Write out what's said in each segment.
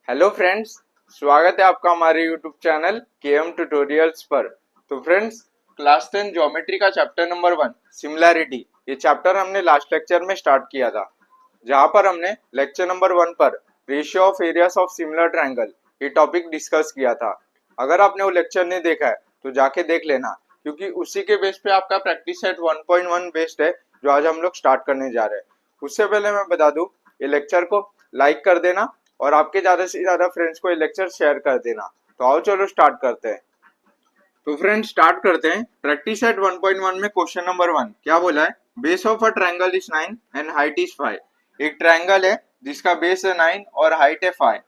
Hello friends, स्वागत है आपका हमारे यूट्यूब चैनल केएम ट्यूटोरियल्स पर। तो फ्रेंड्स, क्लास 10 ज्योमेट्री का चैप्टर नंबर 1 सिमिलैरिटी, ये चैप्टर हमने लास्ट लेक्चर में स्टार्ट किया था, जहां पर हमने लेक्चर नंबर 1 पर ratio of areas of similar triangle ये टॉपिक डिस्कस किया था। अगर आपने वो लेक्चर नहीं देखा है तो जाके देख लेना, क्योंकि उसी के बेस पे आपका प्रैक्टिस सेट 1.1 बेस्ड है जो आज हम लोग स्टार्ट करने जा रहे हैं। उससे पहले मैं बता दूं, ये लेक्चर को लाइक कर देना और आपके ज्यादा से ज्यादा फ्रेंड्स को ये लेक्चर शेयर कर देना। तो आओ चलो स्टार्ट करते हैं। तो फ्रेंड्स स्टार्ट करते हैं। प्रैक्टिस सेट 1.1 में क्वेश्चन नंबर 1 क्या बोला है? Base of a triangle is 9 and height is 5। एक ट्रायंगल है जिसका बेस है 9 और हाइट है 5।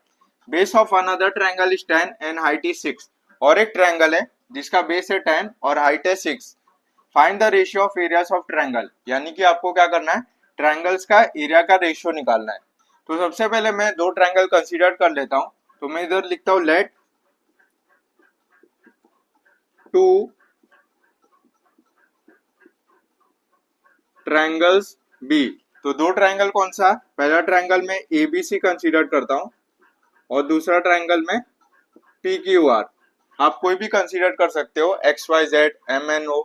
Base of another triangle is 10 and height is 6। और एक ट्रायंगल है जिसका बेस है 10 और हाइट है 6। Find the ratio of areas of triangle, यानी कि आपको क्या करना है? ट्रायंगल्स का एरिया का रेशियो निकालना है। तो सबसे पहले मैं दो ट्रायंगल कंसीडर कर लेता हूं। तो मैं इधर लिखता हूं लेट टू ट्रायंगल्स बी। तो दो ट्रायंगल कौन सा? पहला ट्रायंगल में एबीसी कंसीडर करता हूं और दूसरा ट्रायंगल में पी क्यू आर। आप कोई भी कंसीडर कर सकते हो, x y z m n o,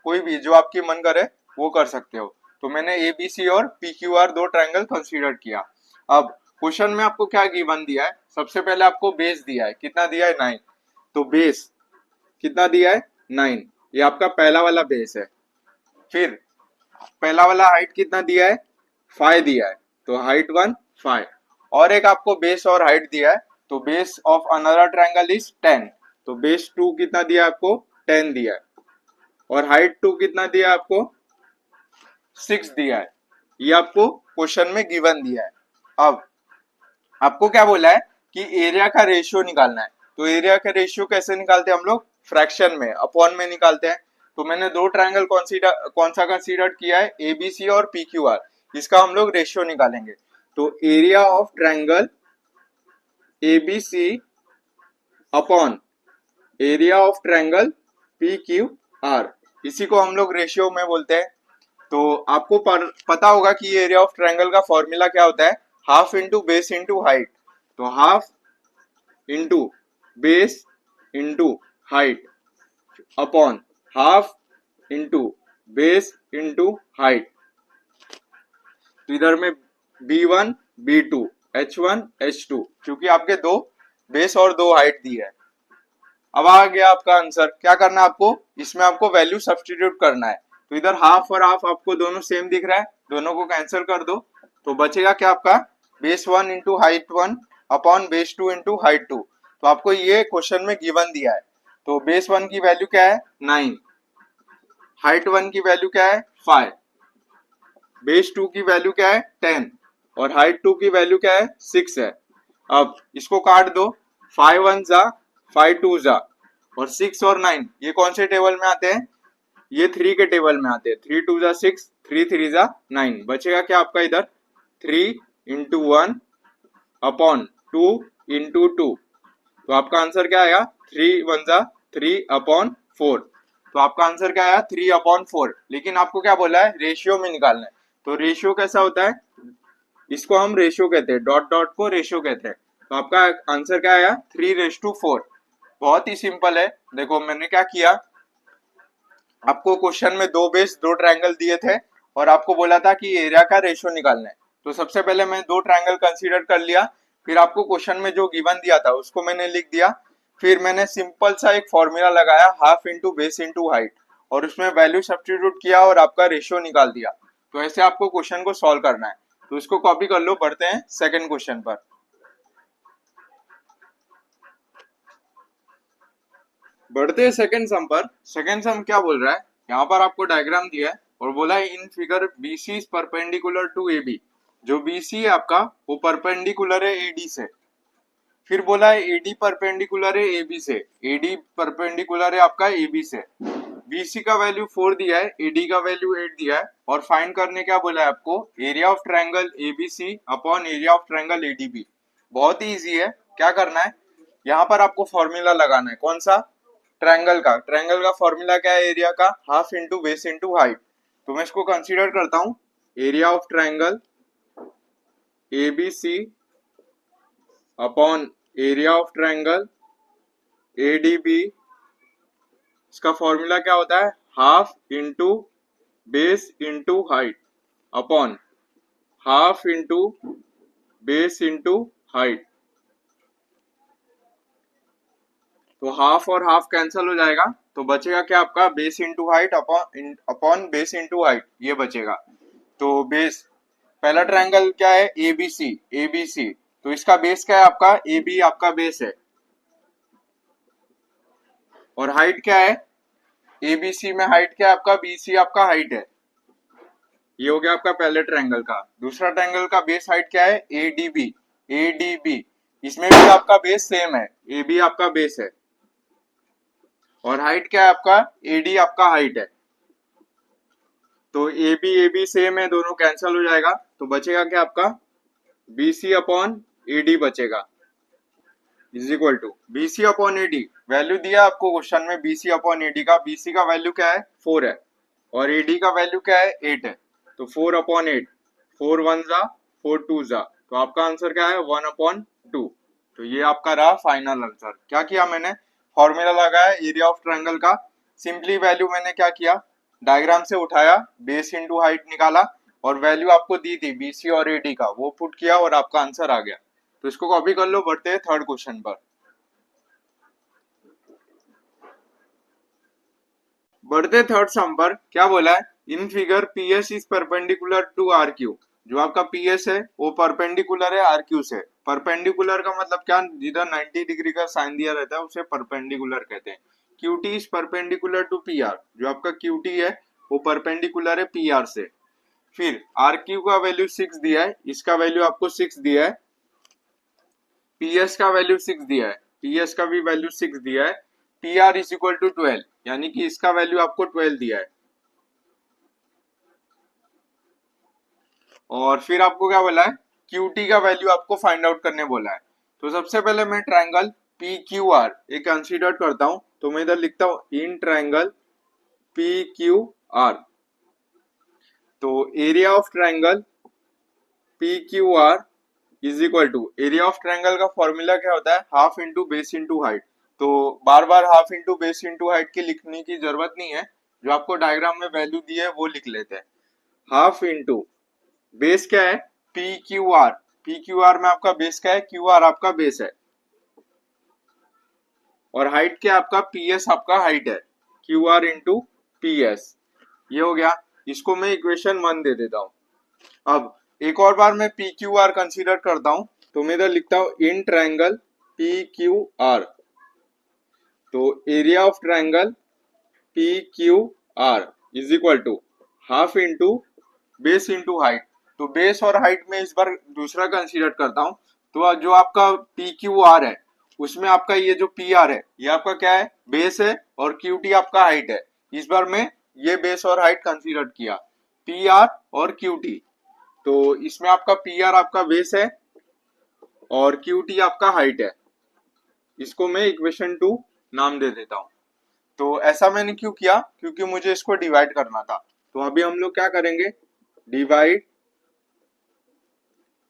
कोई भी जो आपकी मन करे वो कर सकते हो। तो मैंने एबीसी और पी क्यू आर दो ट्रायंगल कंसीडर किया। अब क्वेश्चन में आपको क्या गिवन दिया है? सबसे पहले आपको बेस दिया है, कितना दिया है? 9। तो बेस कितना दिया है? 9। ये आपका पहला वाला बेस है। फिर पहला वाला हाइट कितना दिया है? 5 दिया है, तो हाइट 1 5। और एक आपको बेस और हाइट दिया है, तो base of another triangle is 10। तो बेस 2 कितना दिया आपको? 10 दिया है। और हाइट 2 कितना दिया आपको? 6 दिया है। ये आपको क्वेश्चन में गिवन दिया है। अब आपको क्या बोला है कि एरिया का रेशियो निकालना है। तो एरिया का रेशियो कैसे निकालते हैं हम लोग? फ्रैक्शन में, अपॉन में निकालते हैं। तो मैंने दो ट्रायंगल कौन सा कंसीडर किया है? एबीसी और पीक्यूआर। इसका हम लोग रेशियो निकालेंगे। तो area of triangle ABC upon area of triangle PQR, इसी को हम लोग रेशियो में बोलते हैं। तो आपको पता होगा कि एरिया ऑफ ट्रायंगल का फॉर्मूला क्या होता है? Half into base into height. तो half into base into height upon half into base into height. तो इधर में B1 B2 H1 H2, क्योंकि आपके दो बेस और दो हाइट दी है। अब आ गया आपका आंसर। क्या करना है आपको? इसमें आपको वैल्यू सब्स्टिट्यूट करना है। तो इधर हाफ और हाफ आपको दोनों सेम दिख रहा है, दोनों को कैंसिल कर दो। तो बचेगा क्या आपका? Base 1 into height 1 upon base 2 into height 2। तो आपको ये क्वेश्चन में गिवन दिया है। तो बेस 1 की वैल्यू क्या है? 9। हाइट 1 की वैल्यू क्या है? 5। बेस 2 की वैल्यू क्या है? 10। और हाइट 2 की वैल्यू क्या है? 6 है। अब इसको काट दो। 5 1 जा, 5 2 जा, और 6 और 9 ये कौन से टेबल में आते हैं? ये 3 के टेबल में आते हैं। 3 2 जा 6, 3 3 जा 9। बचेगा क्या आपका इधर? 3 इंटू 1 अपॉन 2 इंटू 2। तो आपका आंसर क्या आएगा? 3 1 जा 3 अपॉन 4। तो आपका आंसर क्या आया? 3 अपॉन 4। लेकिन आपको क्या बोला है? रेशियो में निकालना है। तो रेशियो कैसा होता है? इसको हम रेशियो कहते हैं, डॉट डॉट को रेशियो कहते हैं। तो आपका आंसर क्या आया? 3:4। बहुत ही सिंपल है। देखो मैंने क्या किया, आपको क्वेश्चन में दो बेस दो ट्रायंगल दिए थे और आपको बोला था कि एरिया का रेशियो निकालना है। तो सबसे पहले मैं दो ट्रायंगल कंसीडर कर लिया। फिर आपको क्वेश्चन में जो गिवन दिया था उसको मैंने लिख दिया। फिर मैंने सिंपल सा एक फॉर्मूला लगाया, half into base into height, और उसमें वैल्यू सब्स्टिट्यूट किया और आपका रेशियो निकाल दिया। तो ऐसे आपको क्वेश्चन को सॉल्व करना है। तो इसको कॉपी कर लो। बढ़ते हैं सेकंड क्वेश्चन पर। बढ़ते हैं सेकंड सम पर। सेकंड सम क्या बोल रहा है? यहाँ पर आपको डायग्राम दिया है और बोला है in figure BC is perpendicular to AB। जो BC है आपका वो परपेंडिकुलर है AD से। फिर बोला है AD परपेंडिकुलर है AB से। AD परपेंडिकुलर है आपका AB से। BC का वैल्यू 4 दिया है, AD का वैल्यू 8 दिया है, और फाइंड करने क्या बोला है आपको? Area of triangle ABC upon area of triangle ADB। बहुत ही इजी है। क्या करना है? यहाँ पर आपको फॉर्मूला लगाना है। कौन सा? ट्रायंगल का फॉर्मूला क्या है? एरिया का half into base into height. तो मैं इसको कंसीडर करता हूं, area of triangle ABC upon area of triangle ADB, इसका फॉर्मूला क्या होता है, half into base into height upon half into base into height. तो हाफ और हाफ कैंसल हो जाएगा, तो बचेगा क्या आपका, base into height upon base into height, ये बचेगा। तो बेस, पहला ट्रायंगल क्या है, एबीसी, तो इसका बेस क्या है आपका, AB आपका बेस है, और हाइट क्या है, एबीसी में हाइट क्या है आपका, BC आपका हाइट है। ये हो गया आपका पहले ट्रायंगल का। दूसरा ट्रायंगल का बेस हाइट क्या है, ADB, इसमें भी आपका बेस सेम है, AB आपका बेस है, और हाइट क्या है आपका, AD आपका हाइट है। तो AB सेम है, दोनों कैंसिल हो जाएगा, तो बचेगा क्या आपका, BC अपॉन AD बचेगा, is equal to BC upon AD। Value दिया आपको क्वेश्चन में BC अपॉन AD का, BC का वैल्यू क्या है, 4 है, और AD का वैल्यू क्या है, 8 है। तो 4 अपॉन 8, 4 1 जा 4 2 जा, तो आपका आंसर क्या है, 1 अपॉन 2। तो ये आपका रहा फाइनल आंसर। क्या किया मैंने, फॉर्मूला लगाया एरिया ऑफ ट्रायंगल का, सिंपली वैल्यू मैंने क्या किया, डायग्राम से उठाया, बेस इंटू हाइट निकाला, और वैल्यू आपको दी थी BC और AD का, वो पुट किया और आपका आंसर आ गया। तो इसको कॉपी कर लो, बढ़ते हैं थर्ड क्वेश्चन पर। बढ़ते थर्ड सम पर, क्या बोला है, in figure PS is perpendicular to RQ। जो आपका PS है वो परपेंडिकुलर है RQ से। परपेंडिकुलर का मतलब क्या, जिधर 90 डिग्री का साइन दिया रहता है उसे परपेंडिकुलर कहते हैं। QT is perpendicular to PR, जो आपका QT है वो परपेंडिकुलर है PR से। फिर RQ का वैल्यू 6 दिया है, इसका वैल्यू आपको 6 दिया है, PS का वैल्यू 6 दिया है, PS का भी वैल्यू 6 दिया है, PR इज इक्वल टू 12, यानी कि इसका वैल्यू आपको 12 दिया है। और फिर आपको क्या बोला है, QT का वैल्यू आपको फाइंड आउट करने बोला है। तो सबसे पहले मैं ट्रायंगल PQR एक कंसीडर करता हूं, तो मैं इधर लिखता हूं इन ट्रायंगल PQR। तो area of triangle PQR is equal to, area of triangle का फॉर्मूला क्या होता है, half into base into height. तो बार बार half into base into height की लिखने की जरूरत नहीं है, जो आपको डायग्राम में वैल्यू दी है वो लिख लेते हैं। हाफ इंटू बेस क्या है, PQR, PQR में आपका बेस क्या है, QR आपका बेस है, और हाइट क्या आपका, PS आपका हाइट है, QR इंटू PS। ये हो गया, इसको मैं इक्वेशन 1 दे देता हूं। अब एक और बार मैं PQR कंसीडर करता हूं, तो मैं इधर लिखता हूं इन ट्रायंगल PQR। तो area of triangle PQR is equal to half into base into height. तो बेस और हाइट में इस बार दूसरा कंसीडर करता हूं, तो जो आपका PQR है उसमें आपका ये जो PR है ये आपका क्या है, बेस है, और QT आपका हाइट है। इस बार मैं ये बेस और हाइट कंसीडर किया, PR और QT। तो इसमें आपका PR आपका बेस है और QT आपका हाइट है। इसको मैं इक्वेशन 2 नाम दे देता हूं। तो ऐसा मैंने क्यों किया, क्योंकि मुझे इसको डिवाइड करना था। तो अभी हम लोग क्या करेंगे, डिवाइड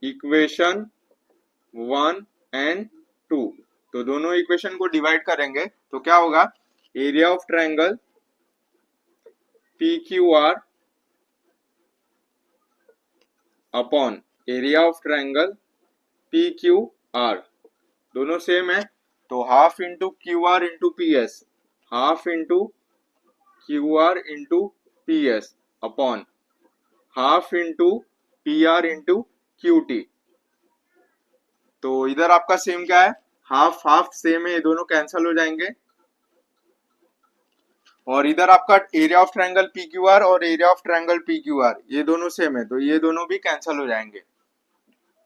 इक्वेशन 1 एंड 2। तो दोनों इक्वेशन को डिवाइड करेंगे तो क्या होगा, area of triangle PQR upon area of triangle PQR, दोनों सेम है, तो half into QR into PS, half into QR into PS upon half into PR into QT। तो इधर आपका सेम क्या है, हाफ हाफ सेम है, ये दोनों कैंसिल हो जाएंगे, और इधर आपका एरिया ऑफ ट्रायंगल PQR और एरिया ऑफ ट्रायंगल PQR ये दोनों सेम है, तो ये दोनों भी कैंसिल हो जाएंगे।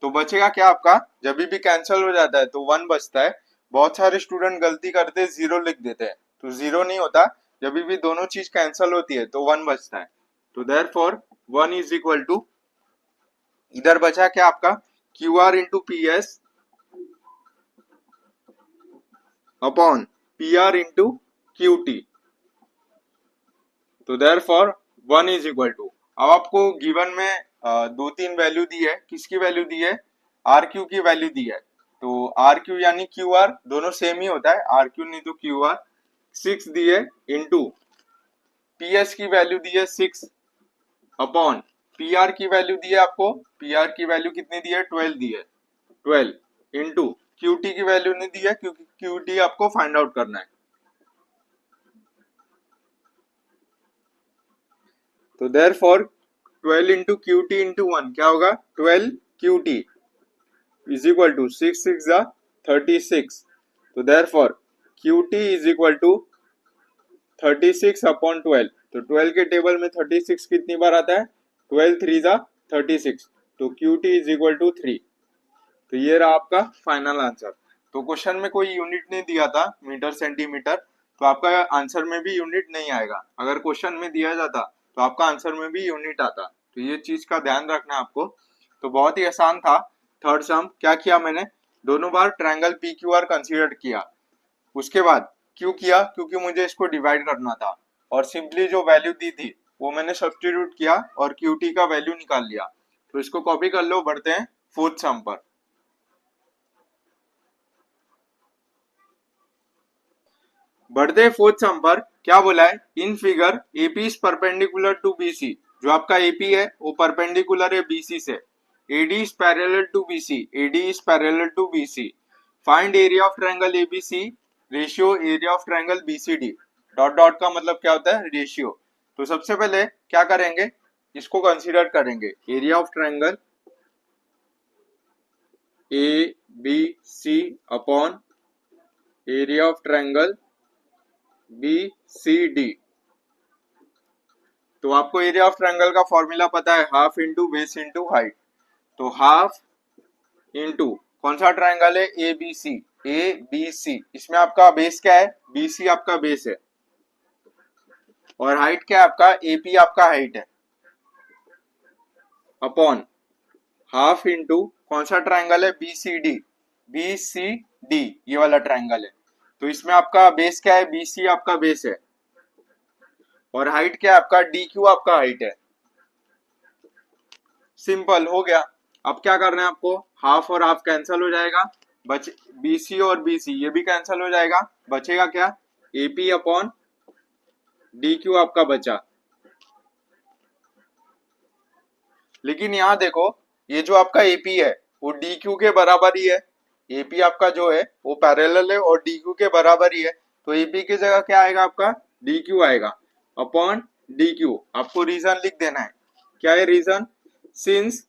तो बचेगा क्या आपका, जब भी कैंसिल हो जाता है तो 1 बचता है। बहुत सारे स्टूडेंट गलती करते हैं 0 लिख देते हैं, तो 0 नहीं होता, जब भी दोनों चीज कैंसिल होती है तो 1 बचता है। तो देयरफॉर 1 इज इक्वल टू, इधर बचा क्या आपका, QR into PS upon PR into QT। तो देयरफॉर 1 इज इक्वल टू, अब आपको गिवन में 2-3 वैल्यू दी है, किसकी वैल्यू दी है, RQ की वैल्यू दी है। तो आर क्यू यानी क्यू आर दोनों सेम ही होता है, आर क्यू नहीं तो क्यू आर। 6 दिए इंटू पी एस की वैल्यू दी है 6 अपॉन पी आर की वैल्यू दी है आपको, पी आर की वैल्यू कितनी दी है 12 दी है, 12 इंटू क्यू टी की वैल्यू नहीं दी है क्योंकि क्यू टी आपको फाइंड आउट करना है। तो therefore 12 into Q T into 1 क्या होगा, 12 Q T is equal to 6 6 36। तो therefore Q T is equal to 36 upon 12। तो 12 के टेबल में 36 कितनी बार आता है, 12 3 36। तो Q T is equal to 3। तो ये रहा आपका फाइनल आंसर। तो क्वेश्चन में कोई यूनिट नहीं दिया था मीटर सेंटीमीटर, तो आपका आंसर में भी यूनिट नहीं आएगा। अगर क्वेश्चन में दिया जाता तो आपका आंसर में भी यूनिट आता। तो ये चीज का ध्यान रखना है आपको। तो बहुत ही आसान था। थर्ड सम क्या किया मैंने, दोनों बार triangle P Q R consider किया, उसके बाद क्यों किया, क्योंकि मुझे इसको डिवाइड करना था और सिंपली जो वैल्यू दी थी वो मैंने सब्स्टिट्यूट किया और क्यू टी का वैल्यू निकाल लिया। तो इसको कॉपी कर लो, बढ़ते हैं फोर्थ सम पर। बढ़ते हैं फोर्थ सम पर। क्या बोला है, in figure AP is perpendicular to BC. जो आपका एपी है वो परपेंडिकुलर है बीसी से। AD is parallel to BC, AD is parallel to BC. Find area of triangle ABC ratio area of triangle BCD. Dot dot का मतलब क्या होता है, रेशियो। तो सबसे पहले क्या करेंगे, इसको कंसीडर करेंगे area of triangle A B C upon area of triangle B C D. तो आपको एरिया ऑफ ट्रायंगल का फॉर्मूला पता है, half into base into height. तो हाफ इंटू कौन सा ट्रायंगल है, ए बी सी, ए बी सी। इसमें आपका बेस क्या है, बी सी आपका बेस है और हाइट क्या है आपका, एपी आपका हाइट है, अपॉन हाफ इंटू कौन सा ट्रायंगल है, B C D, B C D ये वाला ट्रायंगल है। तो इसमें आपका बेस क्या है, बी सी आपका बेस है और हाइट क्या है आपका, डी क्यू आपका हाइट है। सिंपल हो गया। अब क्या करना है आपको, हाफ और हाफ कैंसिल हो जाएगा, बच बीसी और बीसी ये भी कैंसिल हो जाएगा, बचेगा क्या, एपी अपॉन डी क्यू आपका बचा। लेकिन यहाँ देखो ये जो आपका एपी है वो डी क्यू के बराबर ही है। एपी आपका जो है वो पैरेलल है और डी क्यू के बराबर ही है। तो एपी की जगह क्या आएगा आपका, डी क्यू आएगा अपॉन डी क्यू। आपको रीजन लिख देना है, क्या है reason, since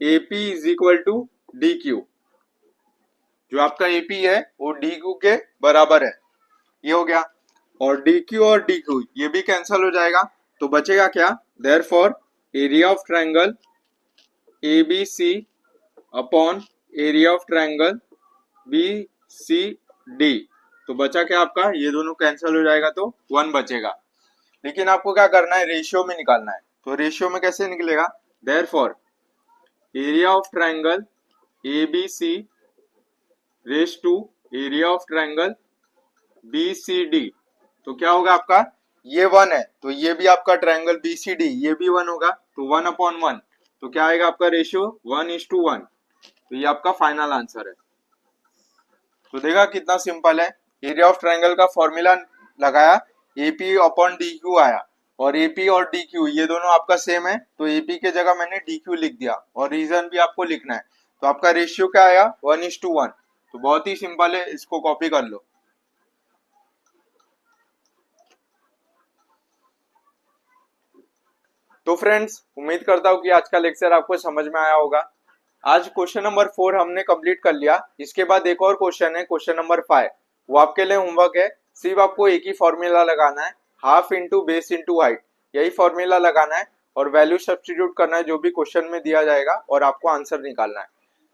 AP is equal to D Q. जो आपका एपी है वो डी क्यू के बराबर है, ये हो गया। और डी क्यू और डी क्यू ये भी कैंसिल हो जाएगा, तो बचेगा क्या, therefore area of triangle A B C upon area of triangle B C D. तो बचा क्या आपका, ये दोनों कैंसिल हो जाएगा तो 1 बचेगा। लेकिन आपको क्या करना है, रेशियो में निकालना है। तो रेशियो में कैसे निकलेगा, therefore area of triangle A B C race to area of triangle B C D. तो क्या होगा आपका, ये 1 है तो ये भी आपका ट्रायंगल बी सी डी ये भी 1 होगा, तो 1 अपॉन 1। तो क्या आएगा आपका रेशियो 1:1। तो ये आपका फाइनल आंसर है। तो देखा कितना सिंपल है। एरिया ऑफ ट्रायंगल का फॉर्मूला लगाया, एपी अपॉन डी क्यू आया और एपी और डी क्यू ये दोनों आपका सेम है, तो एपी के जगह मैंने डी क्यू लिख दिया और रीजन भी आपको लिखना है। तो आपका रेशियो क्या आया, 1:1। तो बहुत ही सिंपल है, इसको कॉपी कर लो। तो फ्रेंड्स उम्मीद करता हूँ कि आज का लेक्चर आपको समझ में आया होगा। आज क्वेश्चन नंबर 4 हमने कंप्लीट कर लिया। इसके बाद एक और क्वेश्चन है, क्वेश्चन नंबर 5। वो आपके लिए होमवर्क है। सिर्फ आपको एक ही फॉर्मूला लगाना है, half into base into height, यही फॉर्मूला लगाना है और वैल्यू सब्स्टिट्यूट करना है जो भी क्वेश्चन में दिया जाएगा और आपको आंसर निकालना है।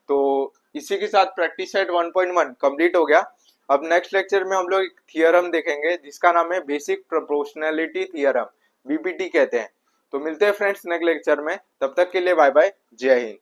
तो इसी के साथ प्रैक्टिस सेट 1.1 कंप्लीट हो गया। अब नेक्स्ट लेक्चर में हम लोग एक थियरम देखेंगे जिसका नाम है बेसिक प्रोपोर्शनैलिटी थियरम, बीपीटी कहते हैं। तो मिलते हैं फ्रेंड्स नेक्स्ट लेक्चर में, तब तक के लिए बाय बाय, जय हिंद।